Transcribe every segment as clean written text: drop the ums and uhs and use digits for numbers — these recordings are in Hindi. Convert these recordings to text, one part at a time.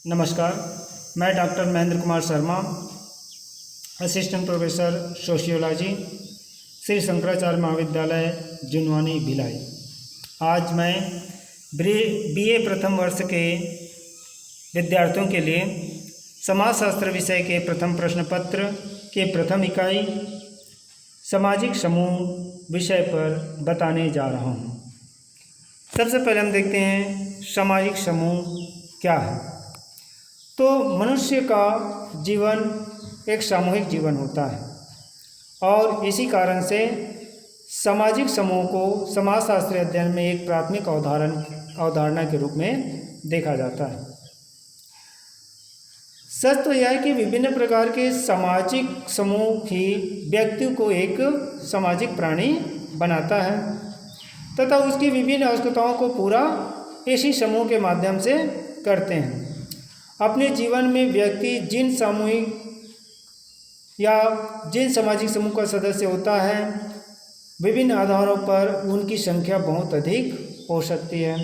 नमस्कार, मैं doctor Mahendra Kumar Sharma, assistant professor sociology, Shri Shankaracharya महाविद्यालय जुनवानी भिलाई। आज मैं बीए प्रथम वर्ष के विद्यार्थियों के लिए समाजशास्त्र विषय के प्रथम प्रश्न पत्र के प्रथम इकाई सामाजिक समूह विषय पर बताने जा रहा हूँ। सबसे पहले हम देखते हैं सामाजिक समूह क्या है। तो मनुष्य का जीवन एक सामूहिक जीवन होता है और इसी कारण से सामाजिक समूह को समाजशास्त्रीय अध्ययन में एक प्राथमिक अवधारणा के रूप में देखा जाता है। सच तो यह है कि विभिन्न प्रकार के सामाजिक समूह ही व्यक्ति को एक सामाजिक प्राणी बनाता है तथा उसकी विभिन्न आवश्यकताओं को पूरा इसी समूह के माध्यम से करते हैं। अपने जीवन में व्यक्ति जिन सामाजिक समूह का सदस्य होता है, विभिन्न आधारों पर उनकी संख्या बहुत अधिक हो सकती है।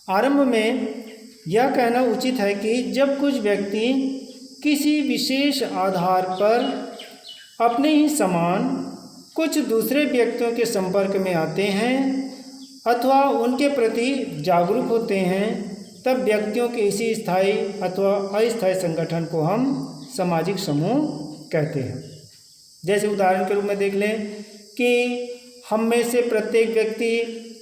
आरंभ में यह कहना उचित है कि जब कुछ व्यक्ति किसी विशेष आधार पर अपने ही समान कुछ दूसरे व्यक्तियों के संपर्क में आते हैं अथवा उनके प्रति जागरूक होते हैं, तब व्यक्तियों के इसी स्थायी अथवा अस्थायी संगठन को हम सामाजिक समूह कहते हैं। जैसे उदाहरण के रूप में देख लें कि हम में से प्रत्येक व्यक्ति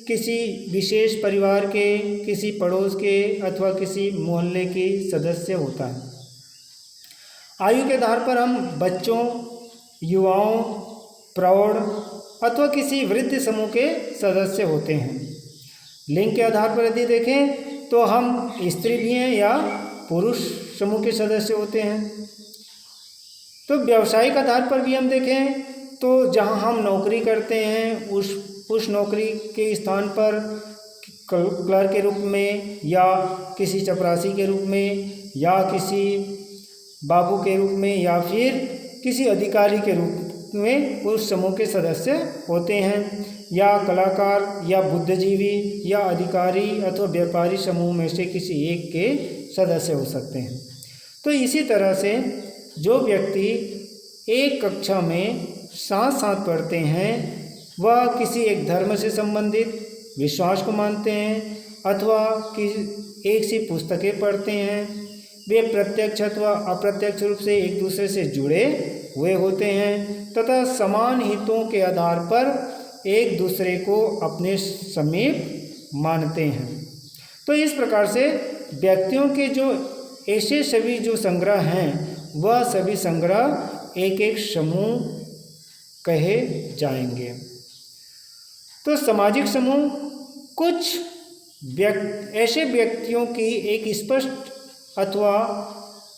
किसी विशेष परिवार के, किसी पड़ोस के अथवा किसी मोहल्ले के सदस्य होता है। आयु के आधार पर हम बच्चों, युवाओं, प्रौढ़ अथवा किसी वृद्ध समूह के सदस्य होते हैं। लिंग के आधार पर यदि देखें तो हम स्त्री भी हैं या पुरुष समूह के सदस्य होते हैं। तो व्यावसायिक आधार पर भी हम देखें तो जहां हम नौकरी करते हैं उस नौकरी के स्थान पर क्लर्क के रूप में या किसी चपरासी के रूप में या किसी बाबू के रूप में या फिर किसी अधिकारी के रूप में उस समूह के सदस्य होते हैं, या कलाकार या बुद्धिजीवी या अधिकारी अथवा व्यापारी समूह में से किसी एक के सदस्य हो सकते हैं। तो इसी तरह से जो व्यक्ति एक कक्षा में साथ साथ पढ़ते हैं वह किसी एक धर्म से संबंधित विश्वास को मानते हैं अथवा एक सी पुस्तकें पढ़ते हैं। वे प्रत्यक्ष अथवा अप्रत्यक्ष रूप से एक दूसरे से जुड़े हुए होते हैं तथा समान हितों के आधार पर एक दूसरे को अपने समीप मानते हैं। तो इस प्रकार से व्यक्तियों के जो ऐसे सभी जो संग्रह हैं वह सभी संग्रह एक एक समूह कहे जाएंगे। तो सामाजिक समूह कुछ ऐसे व्यक्तियों की एक स्पष्ट अथवा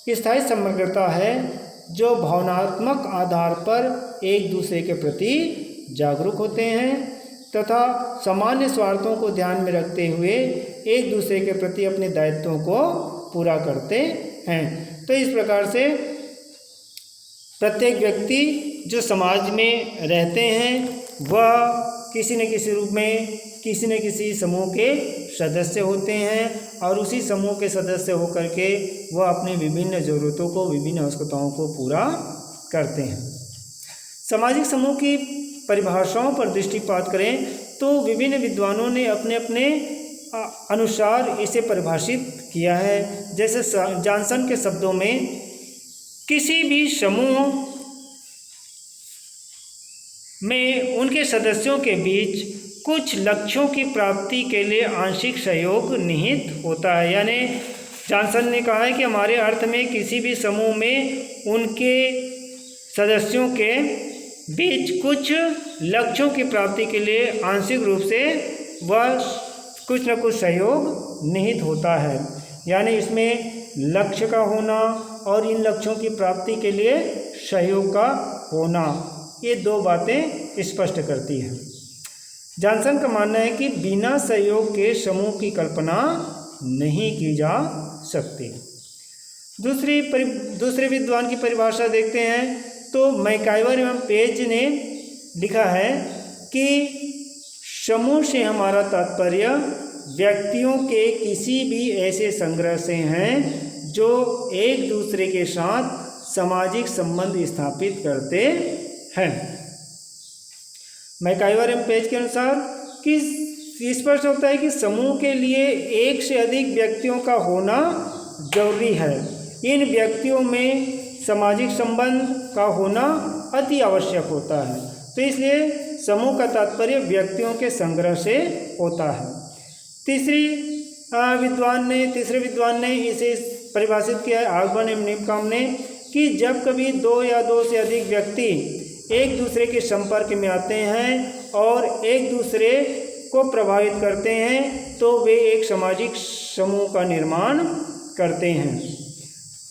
स्थायी समग्रता है जो भावनात्मक आधार पर एक दूसरे के प्रति जागरूक होते हैं तथा सामान्य स्वार्थों को ध्यान में रखते हुए एक दूसरे के प्रति अपने दायित्वों को पूरा करते हैं। तो इस प्रकार से प्रत्येक व्यक्ति जो समाज में रहते हैं वह किसी न किसी रूप में किसी न किसी समूह के सदस्य होते हैं और उसी समूह के सदस्य होकर के वह अपनी विभिन्न ज़रूरतों को, विभिन्न आवश्यकताओं को पूरा करते हैं। सामाजिक समूह की परिभाषाओं पर दृष्टिपात करें तो विभिन्न विद्वानों ने अपने अपने अनुसार इसे परिभाषित किया है। जैसे जॉनसन के शब्दों में किसी भी समूह में उनके सदस्यों के बीच कुछ लक्ष्यों की प्राप्ति के लिए आंशिक सहयोग निहित होता है। यानी जॉनसन ने कहा है कि हमारे अर्थ में किसी भी समूह में उनके सदस्यों के बीच कुछ लक्ष्यों की प्राप्ति के लिए आंशिक रूप से वह कुछ न कुछ सहयोग निहित होता है। यानी इसमें लक्ष्य का होना और इन लक्ष्यों की प्राप्ति के लिए सहयोग का होना, ये दो बातें स्पष्ट करती हैं। जॉनसन का मानना है कि बिना सहयोग के समूह की कल्पना नहीं की जा सकती। दूसरे विद्वान की परिभाषा देखते हैं तो मैकाइवर एवं पेज ने लिखा है कि समूह से हमारा तात्पर्य व्यक्तियों के किसी भी ऐसे संग्रह से हैं जो एक दूसरे के साथ सामाजिक संबंध स्थापित करते हैं। मैकाइवर पेज के अनुसार कि स्पष्ट होता है कि समूह के लिए एक से अधिक व्यक्तियों का होना जरूरी है। इन व्यक्तियों में सामाजिक संबंध का होना अति आवश्यक होता है। तो इसलिए समूह का तात्पर्य व्यक्तियों के संग्रह से होता है। तीसरे विद्वान ने इसे परिभाषित किया है आगमन एवं निपकाम ने कि जब कभी दो या दो से अधिक व्यक्ति एक दूसरे के संपर्क में आते हैं और एक दूसरे को प्रभावित करते हैं तो वे एक सामाजिक समूह का निर्माण करते हैं।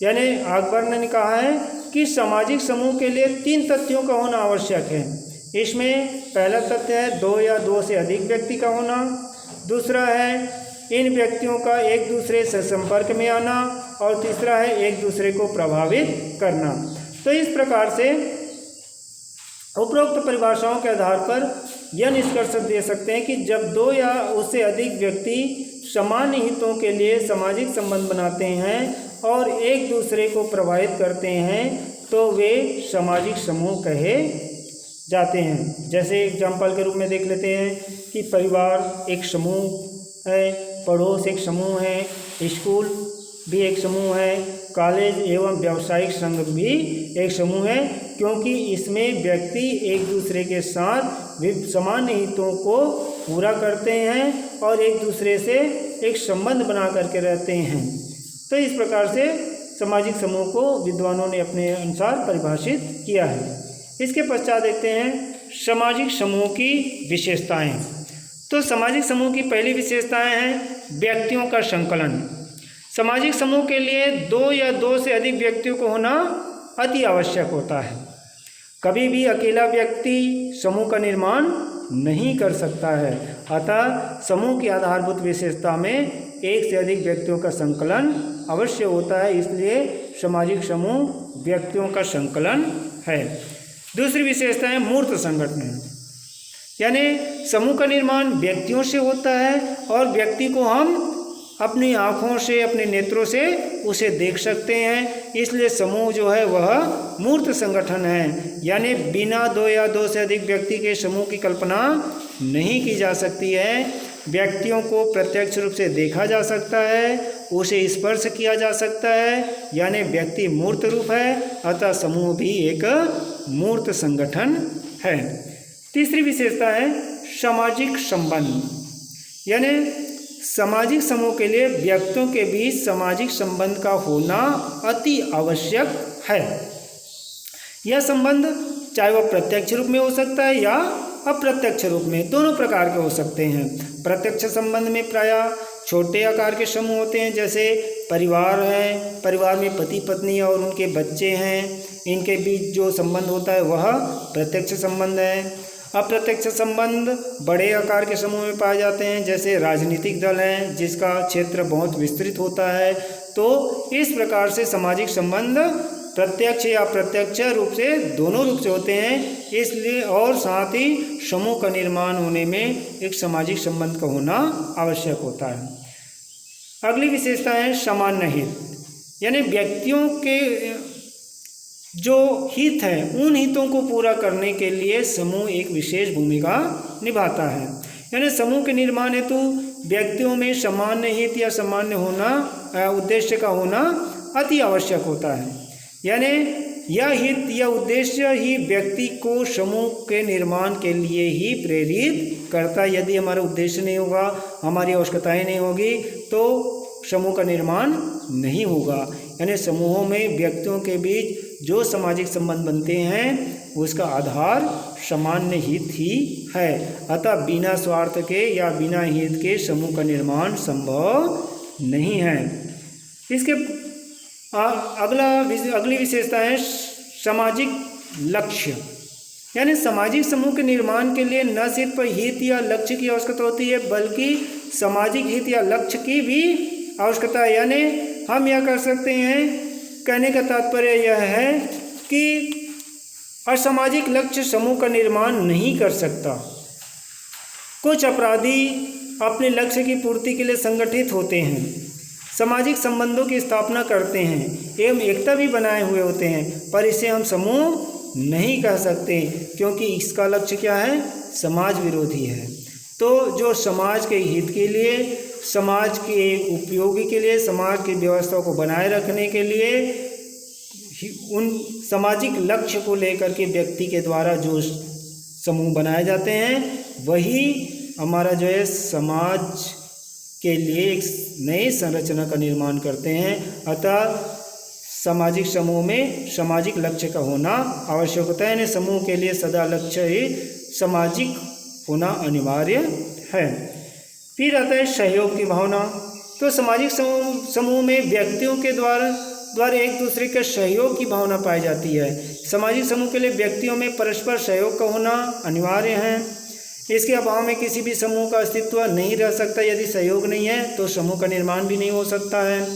यानी अकबर ने कहा है कि सामाजिक समूह के लिए 3 तथ्यों का होना आवश्यक है। इसमें पहला तथ्य है 2 या 2 से अधिक व्यक्ति का होना, दूसरा है इन व्यक्तियों का एक दूसरे से संपर्क में आना और तीसरा है एक दूसरे को प्रभावित करना। तो इस प्रकार से उपरोक्त परिभाषाओं के आधार पर यह निष्कर्ष दे सकते हैं कि जब 2 या उससे अधिक व्यक्ति समान हितों के लिए सामाजिक संबंध बनाते हैं और एक दूसरे को प्रभावित करते हैं तो वे सामाजिक समूह कहे जाते हैं। जैसे एग्जाम्पल के रूप में देख लेते हैं कि परिवार एक समूह है, पड़ोस एक समूह है, स्कूल भी एक समूह है, कॉलेज एवं व्यावसायिक संघ भी एक समूह है, क्योंकि इसमें व्यक्ति एक दूसरे के साथ समान हितों को पूरा करते हैं और एक दूसरे से एक संबंध बना करके रहते हैं। तो इस प्रकार से सामाजिक समूह को विद्वानों ने अपने अनुसार परिभाषित किया है। इसके पश्चात देखते हैं सामाजिक समूह की विशेषताएं। तो सामाजिक समूह की पहली विशेषताएं हैं व्यक्तियों का संकलन। सामाजिक समूह के लिए 2 या 2 से अधिक व्यक्तियों को होना अति आवश्यक होता है। कभी भी अकेला व्यक्ति समूह का निर्माण नहीं कर सकता है। अतः समूह की आधारभूत विशेषता में एक से अधिक व्यक्तियों का संकलन अवश्य होता है, इसलिए सामाजिक समूह व्यक्तियों का संकलन है। दूसरी विशेषता है मूर्त संगठन, यानी समूह का निर्माण व्यक्तियों से होता है और व्यक्ति को हम अपनी आँखों से, अपने नेत्रों से उसे देख सकते हैं, इसलिए समूह जो है वह मूर्त संगठन है। यानी बिना 2 या 2 से अधिक व्यक्ति के समूह की कल्पना नहीं की जा सकती है। व्यक्तियों को प्रत्यक्ष रूप से देखा जा सकता है, उसे स्पर्श किया जा सकता है, यानी व्यक्ति मूर्त रूप है, अतः समूह भी एक मूर्त संगठन है। तीसरी विशेषता है सामाजिक संबंध, यानी सामाजिक समूह के लिए व्यक्तियों के बीच सामाजिक संबंध का होना अति आवश्यक है। यह संबंध चाहे वह प्रत्यक्ष रूप में हो सकता है या अप्रत्यक्ष रूप में, दोनों प्रकार के हो सकते हैं। प्रत्यक्ष संबंध में प्रायः छोटे आकार के समूह होते हैं, जैसे परिवार है, परिवार में पति पत्नी और उनके बच्चे हैं, इनके बीच जो संबंध होता है वह प्रत्यक्ष संबंध है। अप्रत्यक्ष संबंध बड़े आकार के समूह में पाए जाते हैं, जैसे राजनीतिक दल हैं जिसका क्षेत्र बहुत विस्तृत होता है। तो इस प्रकार से सामाजिक संबंध प्रत्यक्ष या अप्रत्यक्ष रूप से दोनों रूप से होते हैं, इसलिए और साथ ही समूह का निर्माण होने में एक सामाजिक संबंध का होना आवश्यक होता है। अगली विशेषता है सामान्य हित, यानी व्यक्तियों के जो हित हैं उन हितों को पूरा करने के लिए समूह एक विशेष भूमिका निभाता है। यानी समूह के निर्माण हेतु व्यक्तियों में सामान्य हित या सामान्य होना उद्देश्य का होना अति आवश्यक होता है। यानी यह हित या उद्देश्य ही व्यक्ति को समूह के निर्माण के लिए ही प्रेरित करता है। यदि हमारा उद्देश्य नहीं होगा, हमारी आवश्यकताएं नहीं होगी, तो समूह का निर्माण नहीं होगा। यानी समूहों में व्यक्तियों के बीच जो सामाजिक संबंध बनते हैं उसका आधार सामान्य हित ही है। अतः बिना स्वार्थ के या बिना हित के समूह का निर्माण संभव नहीं है। इसके अगली विशेषता है सामाजिक लक्ष्य, यानी सामाजिक समूह के निर्माण के लिए न सिर्फ हित या लक्ष्य की आवश्यकता होती है बल्कि सामाजिक हित या लक्ष्य की भी आवश्यकता है। यानी हम यह कर सकते हैं, कहने का तात्पर्य यह है कि असामाजिक लक्ष्य समूह का निर्माण नहीं कर सकता। कुछ अपराधी अपने लक्ष्य की पूर्ति के लिए संगठित होते हैं, सामाजिक संबंधों की स्थापना करते हैं एवं एकता भी बनाए हुए होते हैं, पर इसे हम समूह नहीं कह सकते क्योंकि इसका लक्ष्य क्या है? समाज विरोधी है। तो जो समाज के हित के लिए, समाज के उपयोगी के लिए, समाज की व्यवस्था को बनाए रखने के लिए उन सामाजिक लक्ष्य को लेकर के व्यक्ति के द्वारा जो समूह बनाए जाते हैं वही हमारा जो है समाज के लिए एक नई संरचना का निर्माण करते हैं। अतः सामाजिक समूह में सामाजिक लक्ष्य का होना आवश्यक होता है, यानी समूह के लिए सदा लक्ष्य ही सामाजिक होना अनिवार्य है। फिर आता है सहयोग की भावना। तो सामाजिक समूह में व्यक्तियों के द्वारा एक दूसरे के सहयोग की भावना पाई जाती है। सामाजिक समूह के लिए व्यक्तियों में परस्पर सहयोग का होना अनिवार्य है। इसके अभाव में किसी भी समूह का अस्तित्व नहीं रह सकता। यदि सहयोग नहीं है तो समूह का निर्माण भी नहीं हो सकता है।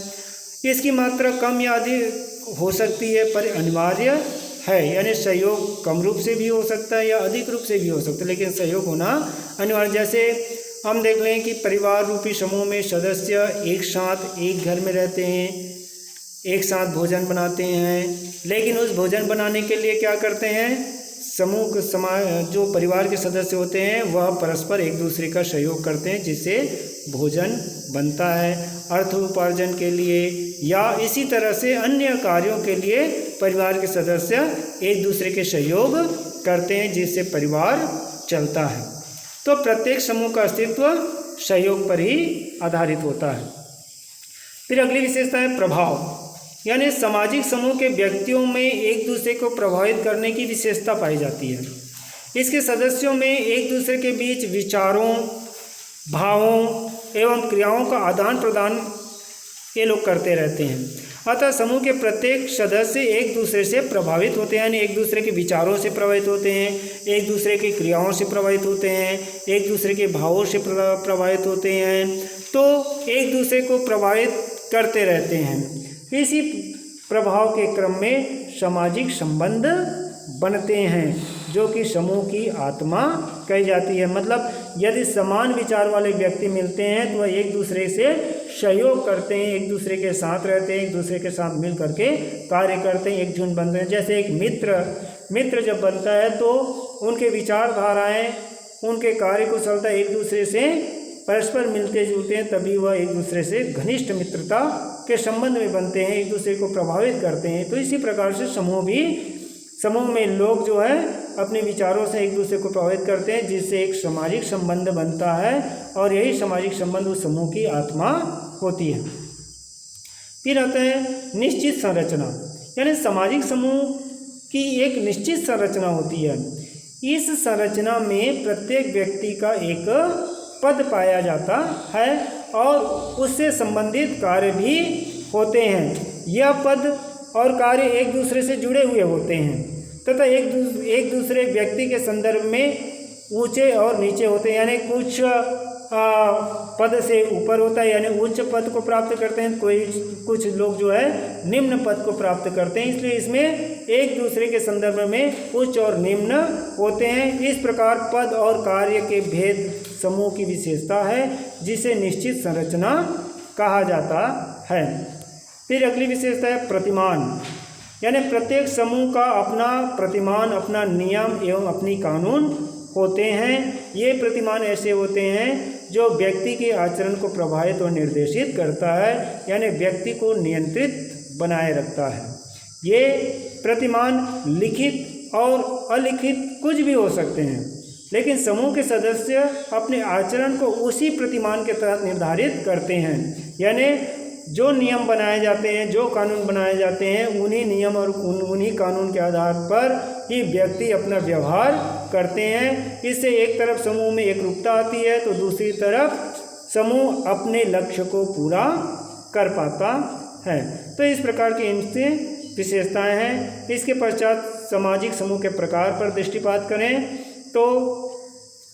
इसकी मात्रा कम या अधिक हो सकती है पर अनिवार्य है, यानी सहयोग कम रूप से भी हो सकता है या अधिक रूप से भी हो सकता है, लेकिन सहयोग होना अनिवार्य। जैसे हम देख लें कि परिवार रूपी समूह में सदस्य एक साथ एक घर में रहते हैं, एक साथ भोजन बनाते हैं, लेकिन उस भोजन बनाने के लिए क्या करते हैं? समूह समाज जो परिवार के सदस्य होते हैं वह परस्पर एक दूसरे का सहयोग करते हैं, जिससे भोजन बनता है। अर्थ उपार्जन के लिए या इसी तरह से अन्य कार्यों के लिए परिवार के सदस्य एक दूसरे के सहयोग करते हैं, जिससे परिवार चलता है। तो प्रत्येक समूह का अस्तित्व सहयोग पर ही आधारित होता है। फिर अगली विशेषता है प्रभाव, यानी सामाजिक समूह के व्यक्तियों में एक दूसरे को प्रभावित करने की विशेषता पाई जाती है। इसके सदस्यों में एक दूसरे के बीच विचारों, भावों एवं क्रियाओं का आदान प्रदान ये लोग करते रहते हैं। अतः समूह के प्रत्येक सदस्य एक दूसरे से प्रभावित होते हैं, यानी एक दूसरे के विचारों से प्रभावित होते हैं, एक दूसरे की क्रियाओं से प्रभावित होते हैं, एक दूसरे के भावों से प्रभावित होते हैं, तो एक दूसरे को प्रभावित करते रहते हैं। इसी प्रभाव के क्रम में सामाजिक संबंध बनते हैं, जो कि समूह की आत्मा कही जाती है। मतलब यदि समान विचार वाले व्यक्ति मिलते हैं तो वह एक दूसरे से सहयोग करते हैं, एक दूसरे के साथ रहते हैं, एक दूसरे के साथ मिल करके कार्य करते हैं, एक झुंड बनते हैं। जैसे एक मित्र जब बनता है तो उनके विचारधाराएं, उनके कार्यकुशलता एक दूसरे से परस्पर मिलते जुलते हैं, तभी वह एक दूसरे से घनिष्ठ मित्रता के संबंध में बनते हैं, एक दूसरे को प्रभावित करते हैं। तो इसी प्रकार से समूह में लोग जो है अपने विचारों से एक दूसरे को प्रभावित करते हैं, जिससे एक सामाजिक संबंध बनता है और यही सामाजिक संबंध उस समूह की आत्मा होती है। फिर आता है निश्चित संरचना, यानी सामाजिक समूह की एक निश्चित संरचना होती है। इस संरचना में प्रत्येक व्यक्ति का एक पद पाया जाता है और उससे संबंधित कार्य भी होते हैं। यह पद और कार्य एक दूसरे से जुड़े हुए होते हैं तथा एक दूसरे व्यक्ति के संदर्भ में ऊंचे और नीचे होते हैं, यानी कुछ पद से ऊपर होता है, यानी उच्च पद को प्राप्त करते हैं, कुछ लोग जो है निम्न पद को प्राप्त करते हैं। इसलिए इसमें एक दूसरे के संदर्भ में उच्च और निम्न होते हैं। इस प्रकार पद और कार्य के भेद समूह की विशेषता है, जिसे निश्चित संरचना कहा जाता है। फिर अगली विशेषता है प्रतिमान, यानी प्रत्येक समूह का अपना प्रतिमान, अपना नियम एवं अपनी कानून होते हैं। ये प्रतिमान ऐसे होते हैं जो व्यक्ति के आचरण को प्रभावित और निर्देशित करता है, यानी व्यक्ति को नियंत्रित बनाए रखता है। ये प्रतिमान लिखित और अलिखित कुछ भी हो सकते हैं, लेकिन समूह के सदस्य अपने आचरण को उसी प्रतिमान के तहत निर्धारित करते हैं। यानी जो नियम बनाए जाते हैं, जो कानून बनाए जाते हैं, उन्हीं नियम और उन्हीं कानून के आधार पर ही व्यक्ति अपना व्यवहार करते हैं। इससे एक तरफ समूह में एकरूपता आती है तो दूसरी तरफ समूह अपने लक्ष्य को पूरा कर पाता है। तो इस प्रकार की इनसे विशेषताएं हैं। इसके पश्चात सामाजिक समूह के प्रकार पर दृष्टिपात करें तो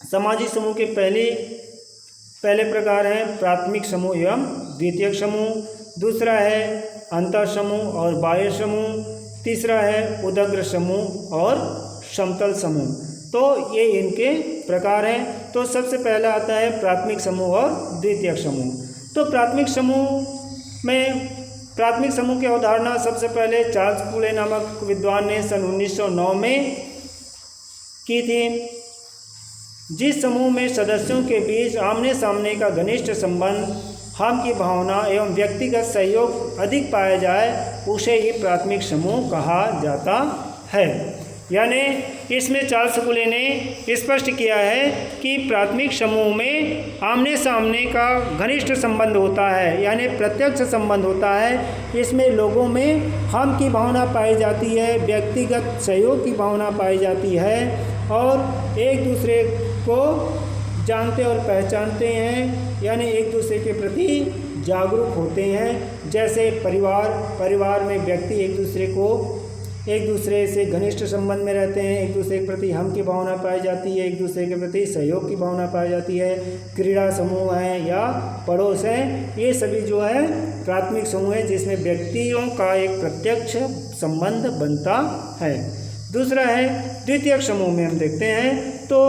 सामाजिक समूह के पहले प्रकार हैं प्राथमिक समूह एवं द्वितीयक समूह, दूसरा है अंतर समूह और बाह्य समूह, तीसरा है उदग्र समूह और समतल समूह। तो ये इनके प्रकार हैं। तो सबसे पहला आता है प्राथमिक समूह और द्वितीयक समूह। तो प्राथमिक समूह की अवधारणा सबसे पहले चार्ल्स फूले नामक विद्वान ने सन 1909 में की थी। जिस समूह में सदस्यों के बीच आमने सामने का घनिष्ठ संबंध, हम की भावना एवं व्यक्तिगत सहयोग अधिक पाया जाए, उसे ही प्राथमिक समूह कहा जाता है। यानी इसमें चार्ल्स फूले ने स्पष्ट किया है कि प्राथमिक समूह में आमने सामने का घनिष्ठ संबंध होता है, यानी प्रत्यक्ष संबंध होता है। इसमें लोगों में हम की भावना पाई जाती है, व्यक्तिगत सहयोग की भावना पाई जाती है और एक दूसरे को जानते और पहचानते हैं, यानी एक दूसरे के प्रति जागरूक होते हैं। जैसे परिवार में व्यक्ति एक दूसरे से घनिष्ठ संबंध में रहते हैं, एक दूसरे के प्रति हम की भावना पाई जाती है, एक दूसरे के प्रति सहयोग की भावना पाई जाती है। क्रीड़ा समूह हैं या पड़ोस हैं, ये सभी जो है प्राथमिक समूह है जिसमें व्यक्तियों का एक प्रत्यक्ष संबंध बनता है। दूसरा है द्वितीयक समूह में हम देखते हैं तो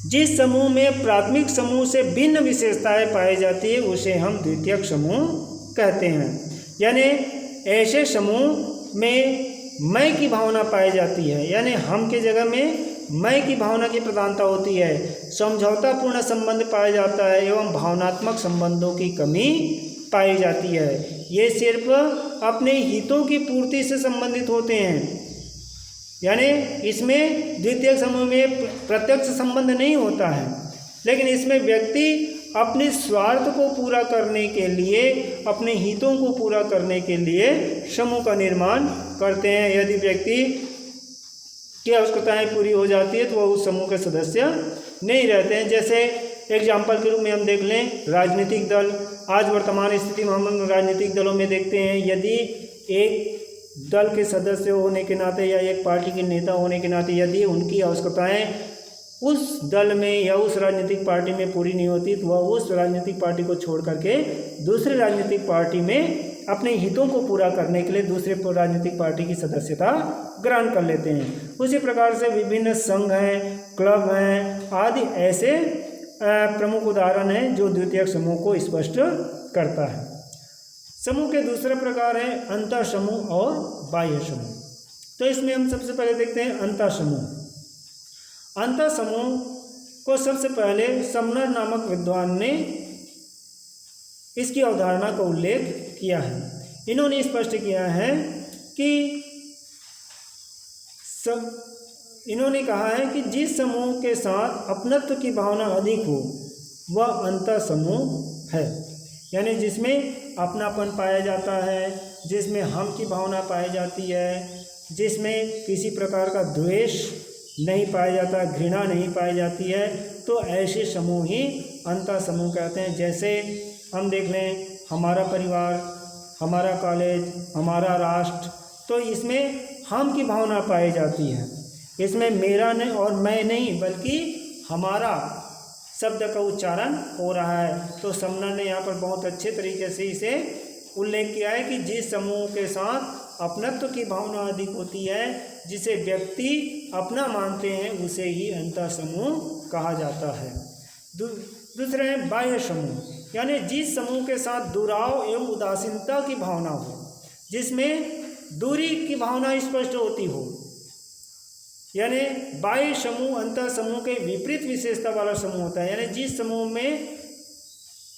जिस समूह में प्राथमिक समूह से भिन्न विशेषताएं पाई जाती है उसे हम द्वितीयक समूह कहते हैं। यानी ऐसे समूह में मैं की भावना पाई जाती है, यानी हम के जगह में मैं की भावना की प्रधानता होती है, समझौतापूर्ण संबंध पाया जाता है एवं भावनात्मक संबंधों की कमी पाई जाती है। ये सिर्फ अपने हितों की पूर्ति से संबंधित होते हैं, यानी इसमें द्वितीय समूह में प्रत्यक्ष संबंध नहीं होता है, लेकिन इसमें व्यक्ति अपने स्वार्थ को पूरा करने के लिए, अपने हितों को पूरा करने के लिए समूह का निर्माण करते हैं। यदि व्यक्ति की आवश्यकताएं पूरी हो जाती है तो वह उस समूह के सदस्य नहीं रहते हैं। जैसे एग्जाम्पल के रूप में हम देख लें राजनीतिक दल। आज वर्तमान स्थिति में हम राजनीतिक दलों में देखते हैं, यदि एक दल के सदस्य होने के नाते या एक पार्टी के नेता होने के नाते यदि उनकी आवश्यकताएं उस दल में या उस राजनीतिक पार्टी में पूरी नहीं होती तो वह उस राजनीतिक पार्टी को छोड़ करके दूसरे राजनीतिक पार्टी में अपने हितों को पूरा करने के लिए दूसरे राजनीतिक पार्टी की सदस्यता ग्रहण कर लेते हैं। उसी प्रकार से विभिन्न संघ हैं, क्लब हैं आदि ऐसे प्रमुख उदाहरण हैं जो द्वितीयक समूह को स्पष्ट करता है। समूह के दूसरे प्रकार है अंतर समूह और बाह्य समूह। तो इसमें हम सबसे पहले देखते हैं अंतर समूह। अंतर समूह को सबसे पहले समनर नामक विद्वान ने इसकी अवधारणा का उल्लेख किया है। इन्होंने स्पष्ट किया है कि इन्होंने कहा है कि जिस समूह के साथ अपनत्व की भावना अधिक हो वह अंतर समूह है, यानी जिसमें अपनापन पाया जाता है, जिसमें हम की भावना पाई जाती है, जिसमें किसी प्रकार का द्वेष नहीं पाया जाता, घृणा नहीं पाई जाती है, तो ऐसे समूह ही अंतर समूह कहते हैं। जैसे हम देख लें हमारा परिवार, हमारा कॉलेज, हमारा राष्ट्र, तो इसमें हम की भावना पाई जाती है। इसमें मेरा नहीं और मैं नहीं बल्कि हमारा शब्द का उच्चारण हो रहा है। तो समनर ने यहाँ पर बहुत अच्छे तरीके से इसे उल्लेख किया है कि जिस समूह के साथ अपनत्व की भावना अधिक होती है, जिसे व्यक्ति अपना मानते हैं, उसे ही अंतर समूह कहा जाता है। दूसरे हैं बाह्य समूह, यानी जिस समूह के साथ दुराव एवं उदासीनता की भावना हो, जिसमें दूरी की भावना स्पष्ट होती हो, यानी बाह्य समूह अंतर समूह के विपरीत विशेषता वाला समूह होता है। यानी जिस समूह में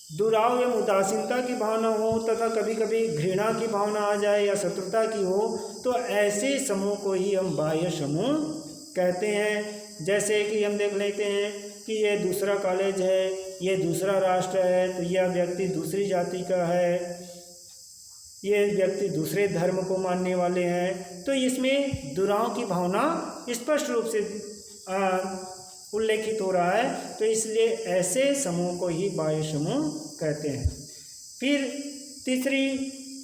दुराव एवं उदासीनता की भावना हो तथा कभी कभी घृणा की भावना आ जाए या शत्रुता की हो, तो ऐसे समूह को ही हम बाह्य समूह कहते हैं। जैसे कि हम देख लेते हैं कि ये दूसरा कॉलेज है, ये दूसरा राष्ट्र है, तो यह व्यक्ति दूसरी जाति का है, ये व्यक्ति दूसरे धर्म को मानने वाले हैं, तो इसमें दुराव की भावना स्पष्ट रूप से उल्लेखित हो रहा है, तो इसलिए ऐसे समूह को ही बाह्य समूह कहते हैं। फिर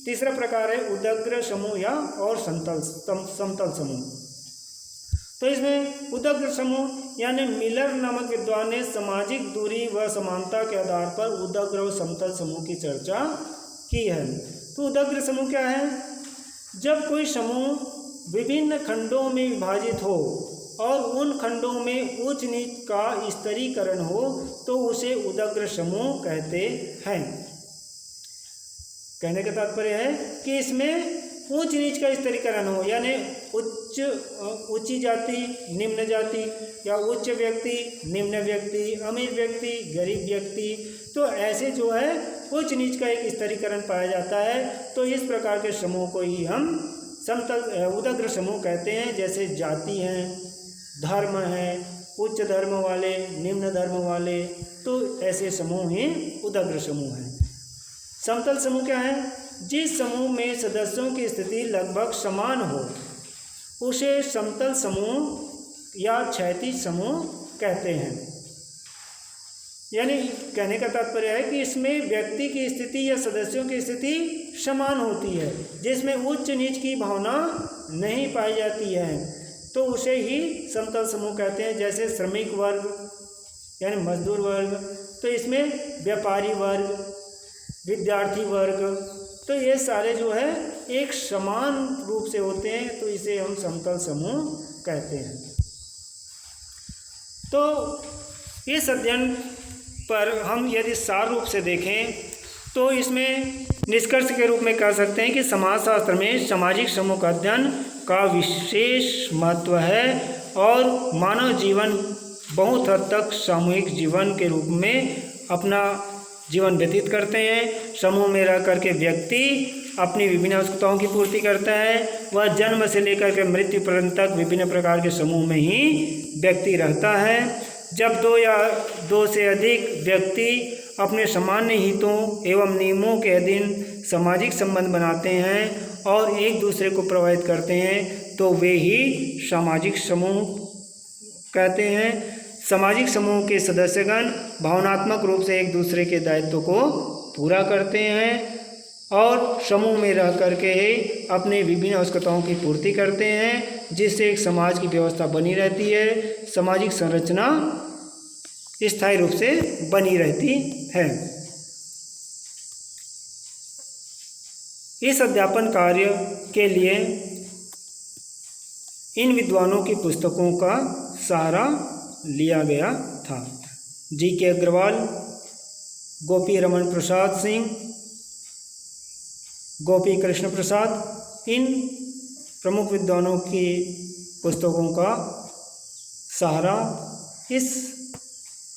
तीसरा प्रकार है उदग्र समूह या और समतल समूह। तो इसमें उदग्र समूह यानी मिलर नामक विद्वान ने सामाजिक दूरी व समानता के आधार पर उदग्र और समतल समूह की चर्चा की है। तो उदग्र समूह क्या है? जब कोई समूह विभिन्न खंडों में विभाजित हो और उन खंडों में ऊंच नीच का स्तरीकरण हो तो उसे उदग्र समूह कहते हैं। कहने का तात्पर्य है कि इसमें ऊंच नीच का स्तरीकरण हो, यानी ऊंची जाति निम्न जाति, या उच्च व्यक्ति निम्न व्यक्ति, अमीर व्यक्ति गरीब व्यक्ति, तो ऐसे जो है उच्च नीच का एक स्तरीकरण पाया जाता है। तो इस प्रकार के समूह को ही हम समतल उदग्र समूह कहते हैं। जैसे जाति हैं, धर्म है, उच्च धर्म वाले निम्न धर्म वाले, तो ऐसे समूह ही उदग्र समूह हैं। समतल समूह क्या है? जिस समूह में सदस्यों की स्थिति लगभग समान हो उसे समतल समूह या क्षैतिज समूह कहते हैं। यानी कहने का तात्पर्य है कि इसमें व्यक्ति की स्थिति या सदस्यों की स्थिति समान होती है, जिसमें उच्च नीच की भावना नहीं पाई जाती है, तो उसे ही समतल समूह कहते हैं। जैसे श्रमिक वर्ग यानी मजदूर वर्ग, तो इसमें व्यापारी वर्ग, विद्यार्थी वर्ग, तो ये सारे जो है एक समान रूप से होते हैं, तो इसे हम समतल समूह कहते हैं। तो इस अध्ययन पर हम यदि सार रूप से देखें तो इसमें निष्कर्ष के रूप में कह सकते हैं कि समाजशास्त्र में सामाजिक समूह का अध्ययन का विशेष महत्व है और मानव जीवन बहुत हद तक सामूहिक जीवन के रूप में अपना जीवन व्यतीत करते हैं। समूह में रह करके व्यक्ति अपनी विभिन्न आवश्यकताओं की पूर्ति करता है। वह जन्म से लेकर के मृत्यु पर्यंत तक विभिन्न प्रकार के समूह में ही व्यक्ति रहता है। जब दो या दो से अधिक व्यक्ति अपने सामान्य हितों एवं नियमों के अधीन सामाजिक संबंध बनाते हैं और एक दूसरे को प्रभावित करते हैं, तो वे ही सामाजिक समूह कहते हैं। सामाजिक समूह के सदस्यगण भावनात्मक रूप से एक दूसरे के दायित्व को पूरा करते हैं और समूह में रह करके ही अपने विभिन्न आवश्यकताओं की पूर्ति करते हैं, जिससे एक समाज की व्यवस्था बनी रहती है, सामाजिक संरचना स्थायी रूप से बनी रहती है। इस अध्यापन कार्य के लिए इन विद्वानों की पुस्तकों का सहारा लिया गया था। जी.के. अग्रवाल, गोपी रमन प्रसाद सिंह, गोपी कृष्ण प्रसाद, इन प्रमुख विद्वानों की पुस्तकों का सहारा इस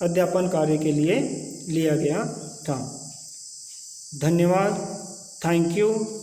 अध्यापन कार्य के लिए लिया गया था। धन्यवाद। Thank you.